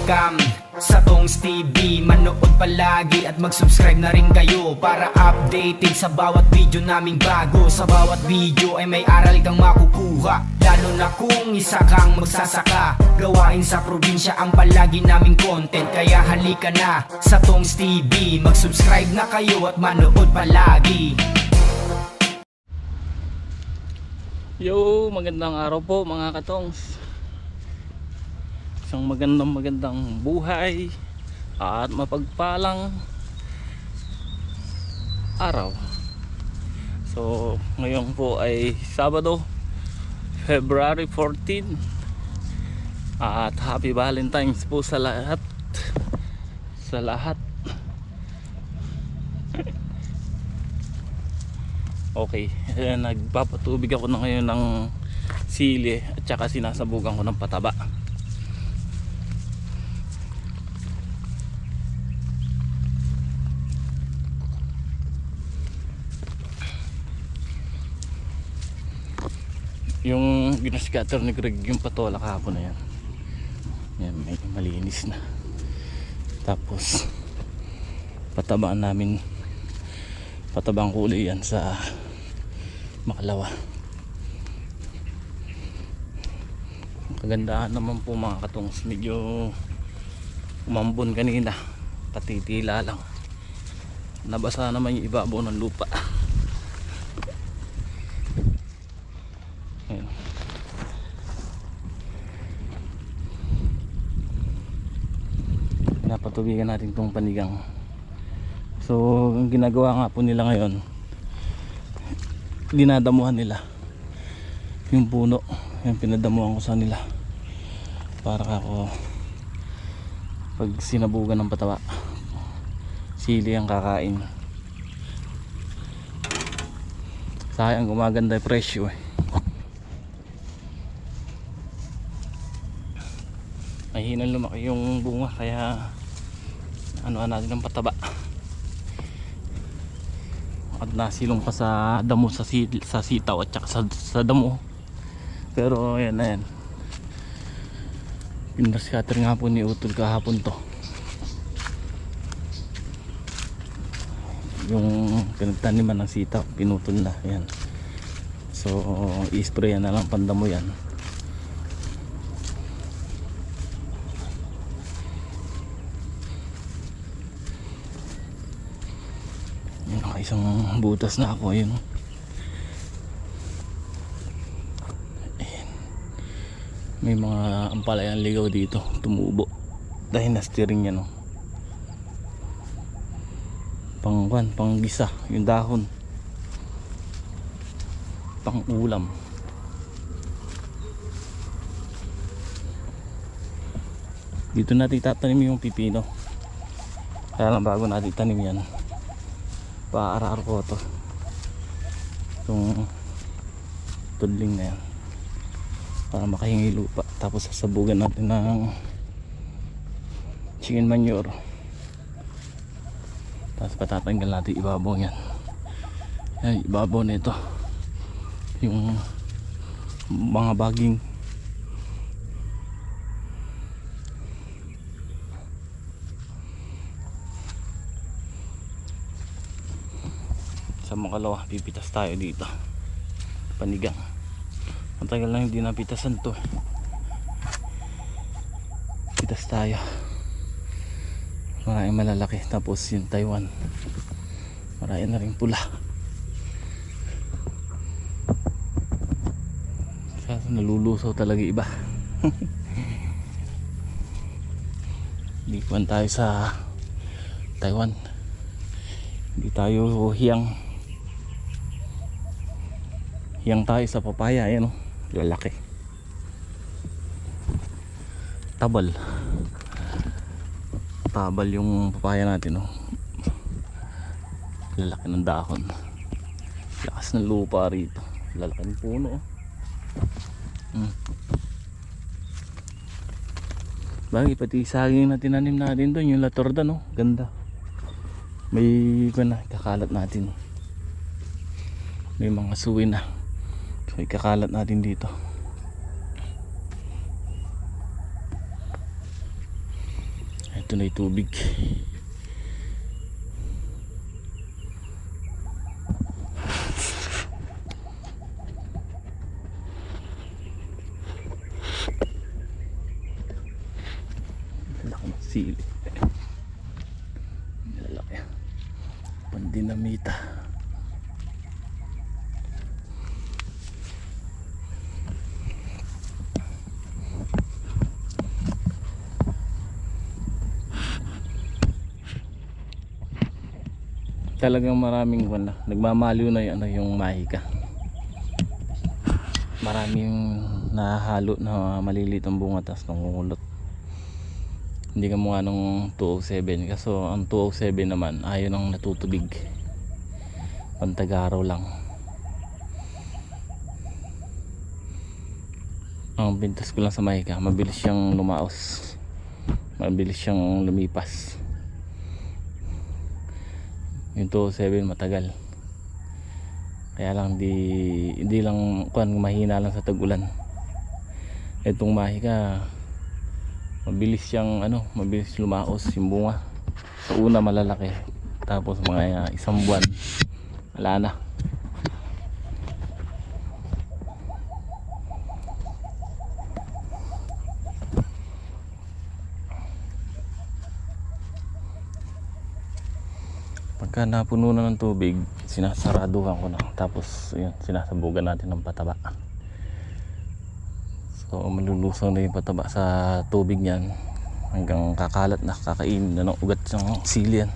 welcome sa Tongs TV. Manood palagi at mag-subscribe na rin kayo para updated sa bawat video naming bago. Sa bawat video ay may aral kang makukuha, lalo na kung isa kang magsasaka. Gawain sa probinsya ang palagi naming content, kaya halika na sa Tongs TV. Mag-subscribe na kayo at manood palagi. Yo, magandang araw po mga katongs. Isang magandang buhay at mapagpalang araw. So, ngayon po ay Sabado, February 14. At Happy Valentine's po sa lahat. Sa lahat. Okay, nagpapatubig ako na ngayon ng sili at saka sinasabugan ko ng pataba. Yung ginascatter ni Greg yung patola kahapon na yan. Yan, may malinis na. Tapos patabaan namin, patabang kulay yan sa Makalawa. Kagandahan naman po mga katongs, medyo umambon kanina, patitila lang, nabasa naman yung ibabaw ng lupa. Ayan. Napatubigan natin itong panigang. So ang ginagawa nga po nila ngayon, dinadamuhan nila yung puno. Yung pinadamuhan ko sa nila para ako pag sinabugan ng pataba, sili ang kakain. Sayang, gumaganda yung presyo eh. Mahinang lumaki yung bunga, kaya anuhan natin ng pataba. At nasilong pa sa damo, sa sitaw at saka sa damo. Pero ayan na yan, pinascatter nga po ni Utol kahapon to, yung pinagtaniman ng sitaw, pinutol na yan. So i-spray na lang pandamo yan. Isang butas na ako, yun. Ayan. May mga ampalayang ligaw dito, tumubo dahil na-steering niya, no? Pang gisa yung dahon, pang ulam. Dito natin tatanim yung pipino, kaya lang bago natin tanim yan, paarar ko to, itong tudling na yan, para makahingi lupa. Tapos sasabugan natin ng chicken manure, tapos patatanggal natin ibabaw yan. Ay, ibabaw na ito yung mga baging. Sa Makalawa, pipitas tayo dito, panigang. Matagal lang hindi napitasan to, pitas tayo, maraming malalaki. Tapos yung Taiwan, marami na rin pula. Kasi nalulusaw talaga iba. Likuan tayo sa Taiwan, hindi tayo hiyang tayo sa papaya. Ayan o, lalaki. Tabal yung papaya natin, o. Lalaki ng dahon, lakas ng lupa rito, lalaki ng puno, o. Bagay, pati saging na tinanim natin doon, yung latorda, no? Ganda. May kakalat natin, may mga suwi na. So ikakalat natin dito. Dito na yung tubig. Laki ng sili. Lalaki. Pandinamita. Talagang maraming nagmamaliw na yung mahika. Maraming nahalo na maliliit ang bunga tas nangungulot. Hindi ka mukha nung 207, kaso ang 207 naman ayaw nang natutubig, pantag-araw lang. Ang pintas ko lang sa mahika, mabilis siyang lumaos, mabilis siyang lumipas. Yung 207 matagal, kaya lang hindi lang mahina lang sa tag-ulan. Itong mahika mabilis siyang mabilis lumaos yung bunga. Sa una malalaki, tapos mga isang buwan wala na. Pagka napuno na ng tubig, sinasaraduhan ko na, tapos yun, sinasabugan natin ng pataba. So malulusaw na yung pataba sa tubig niyan hanggang kakalat na, kakainin na ng ugat ng sili yan.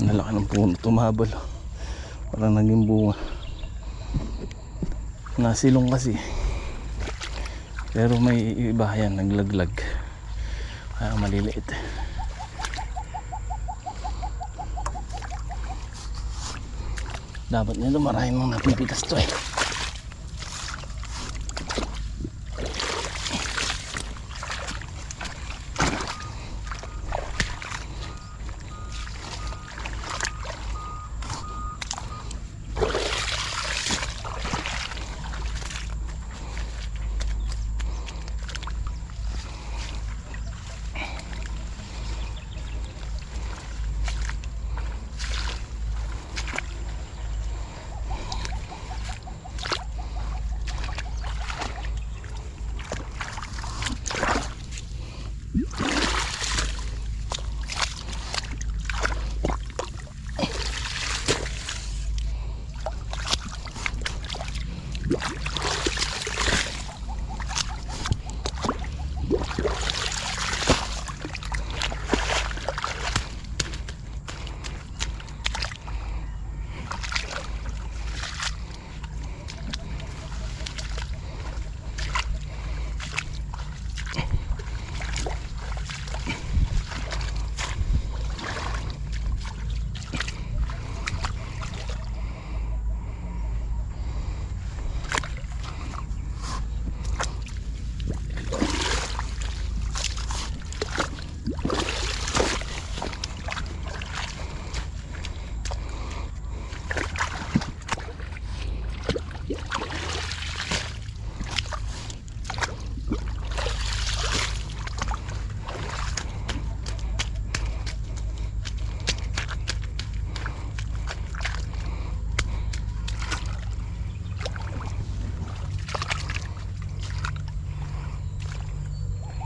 Nalaki ng puno, tumabal, parang naging bunga. Nasilong kasi, pero may iba yan naglaglag, kaya maliliit. Dapat nito maraming mga napipitas to eh.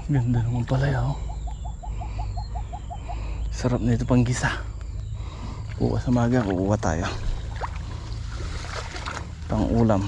Ganda naman pala yun. Sarap na ito pang gisa. Bukas sa maga kukuha tayo pang ulam.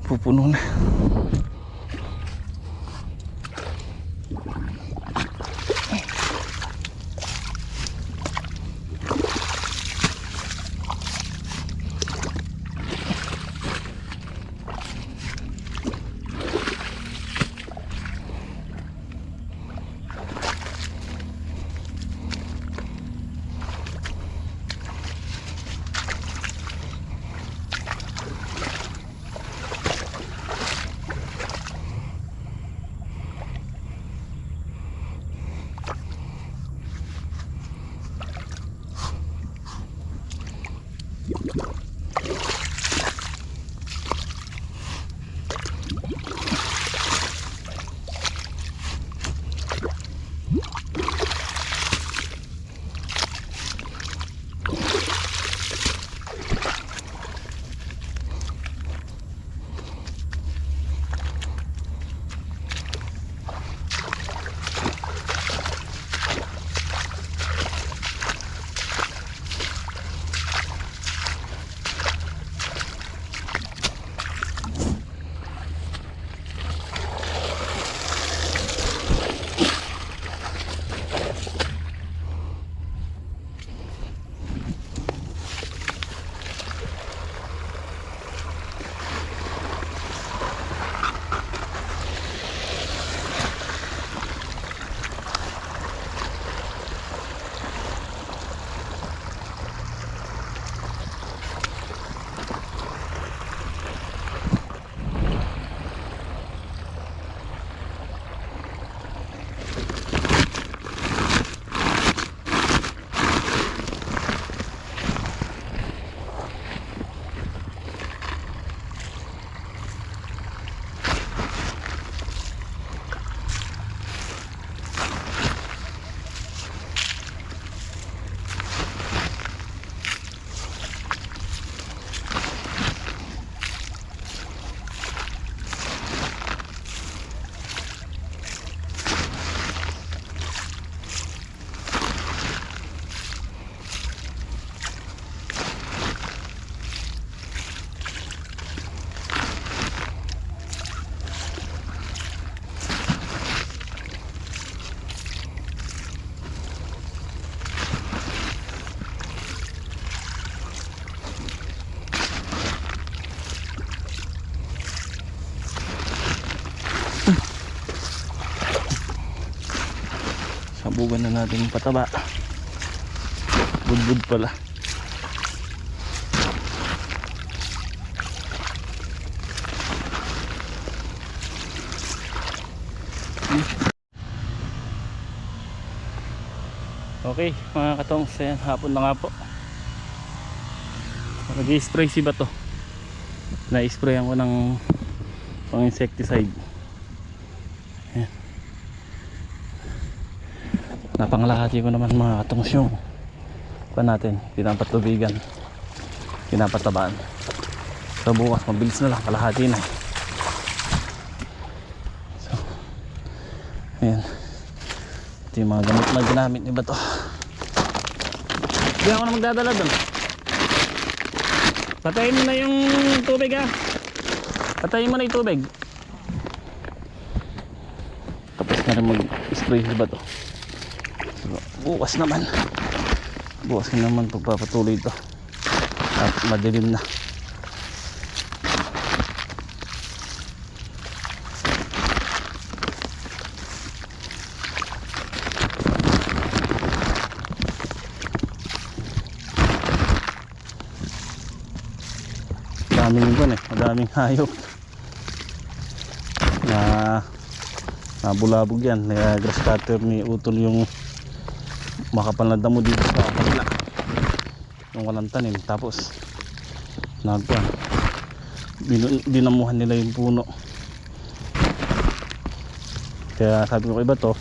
Pupuno na. Subukan na natin yung pataba. Budbud pala. Okay mga katongs, ayan, hapon na nga po. Nag-i-spray si Bato. Na-sprayan ko ng pang insecticide. Ayan. Napanglahati ko naman mga katongs yung pa natin, pinapatubigan, pinapatabaan. So bukas mabilis na lang, kalahati na. So ayan, ito yung mga gamit na ginamit ni Bato. Hindi ako na magdadala doon. Patayin mo na yung tubig ha. Patayin mo na yung tubig. Tapos na rin mag-spray si Bato. So, bukas naman pagpapatuloy ito at madilim na. Madaming hayop na nabulabog yan. Grass cutter ni Utol yung makapal na damo dito sa kabila yung walang tanim. Tapos dinamuhan nila yung puno, kaya sabi ko iba to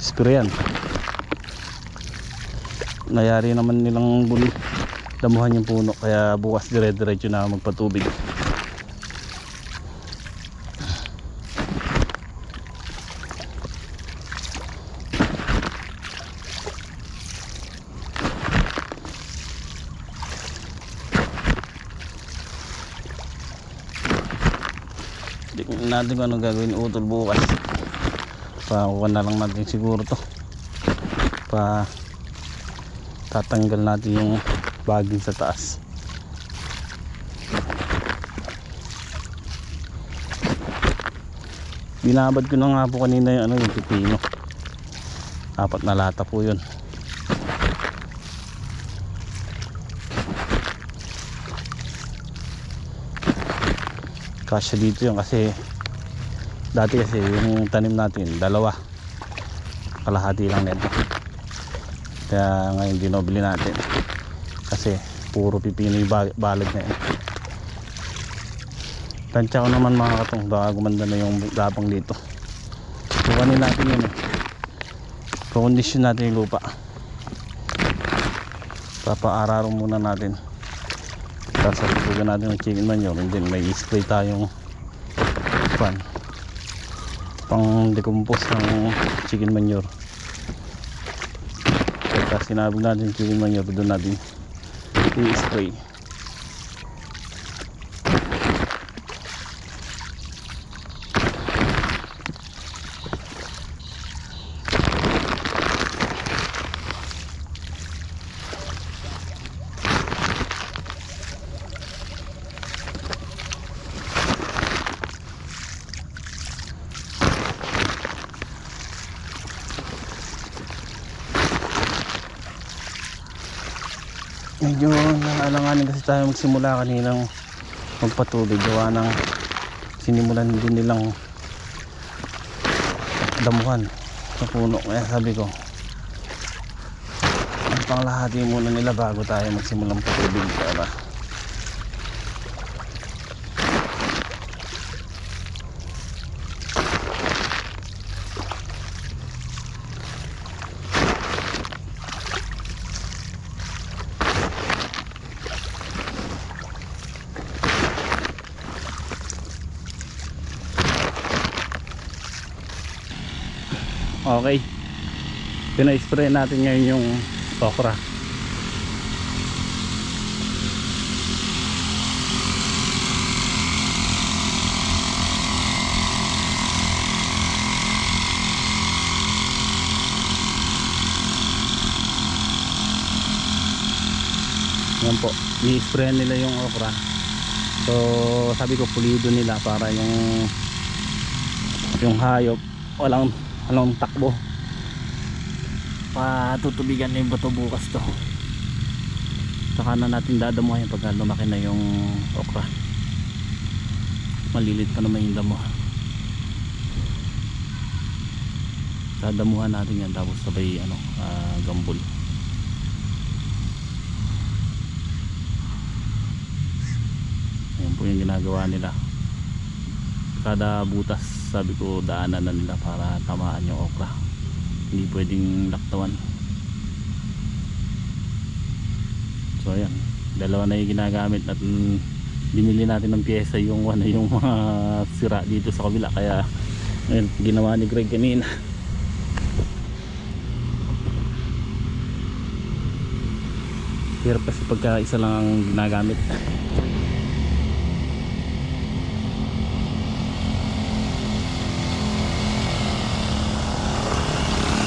sprayan. Nayari naman nilang damuhan yung puno, kaya bukas dire-diretso na magpatubig. Hindi natin kung anong gagawin ni Utol bukas. Pakuha na lang natin siguro to, tatanggal natin yung baging sa taas. Binabad ko na nga po kanina yung yung pipino. 4 na lata po yun. Kasya dito yun kasi dati kasi yung tanim natin 2, kalahati lang nito. Kaya ngayon dinobili natin kasi puro pipino yung balag na yun. Tansya ko naman mga katong, baka gumanda na yung gapang dito. Kukunin natin yun kukondisyon natin yung lupa. Papaararo muna natin. Tapos sasabugan natin ng chicken manure, and then may spray tayong pang decompose ng chicken manure. Tapos sinabog natin yung chicken manure, doon natin i-spray. Medyo naalanganin kasi tayo magsimula kaninang magpatubig, gawa ng sinimulan din nilang damuhan sa puno. Kaya sabi ko ang panglahati muna nila bago tayo magsimulang patubig para okay. Pina-spray natin ngayon yung okra. Yan po, i-spray nila yung okra. So sabi ko pulido nila para yung hayop walang takbo. patutubigan na yung bato bukas to. Saka na natin dadamuhan pagka lumaki na yung okra. Malilit pa naman yung damo. Dadamuhan natin yan tapos sabay gambol. Ayan po yung ginagawa nila. Kada butas sabi ko daanan na nila para tamaan yung okra. Hindi pwedeng laktawan. So ayan, dalawa na yung ginagamit at binili natin ng pyesa yung yung mga sira dito sa kabila, kaya ayun, ginawa ni Greg kanina. Hirap kasi pagka isa lang ang ginagamit.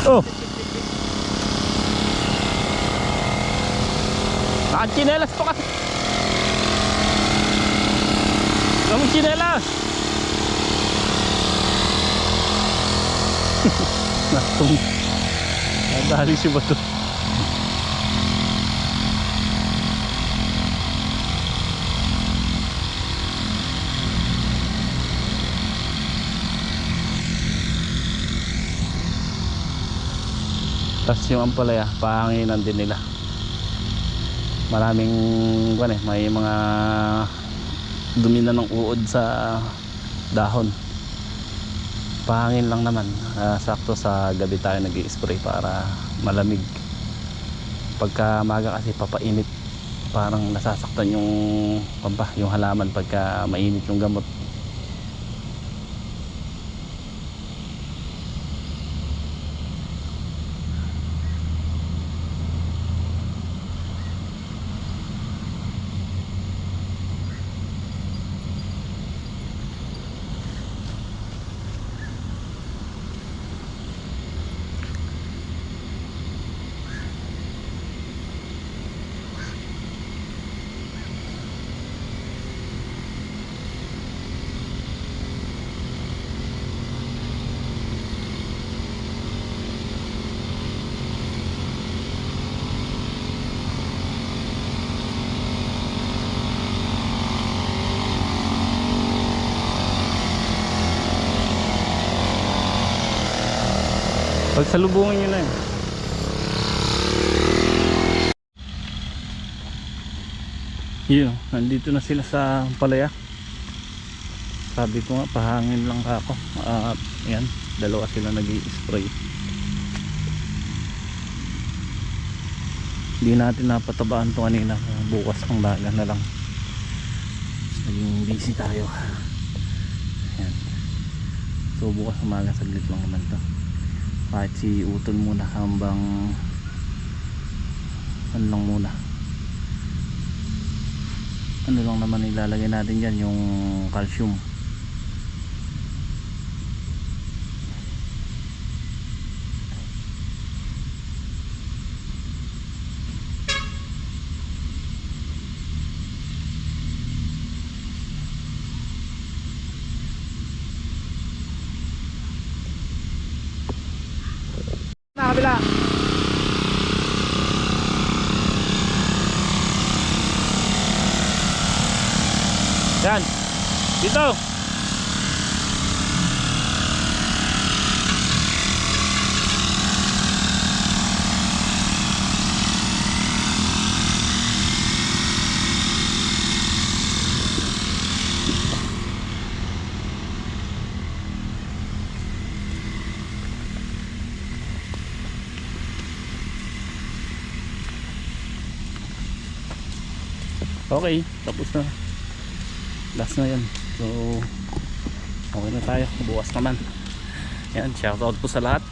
Oh, nakachinelas pa kasi. Kaming chinelas. Natung nadali si bato. Tapos yung ampalaya, pahanginan din nila. Maraming may mga dumi na ng uod sa dahon. Pahangin lang naman. Sakto sa gabi tayo nag-i-spray para malamig. Pagka maga kasi papainit, parang nasasaktan yung halaman pagka mainit yung gamot. Pagsalubungin nyo na yun. Yun, nandito na sila sa palaya. Sabi ko nga pahangin lang ako. Yan, dalawa sila nag-i-spray. Hindi natin napatabaan to kanina. Bukas ang daga na lang. Naging busy tayo. Yan. So bukas umaga saglit lang naman to. Kahit si utol muna hambang ano lang muna, ano lang naman ilalagay natin dyan, yung calcium. Nakabila. Yan. Dito. Okay, tapos na. Last na yan. So okay na tayo, bukas naman. Yan, shoutout po sa lahat.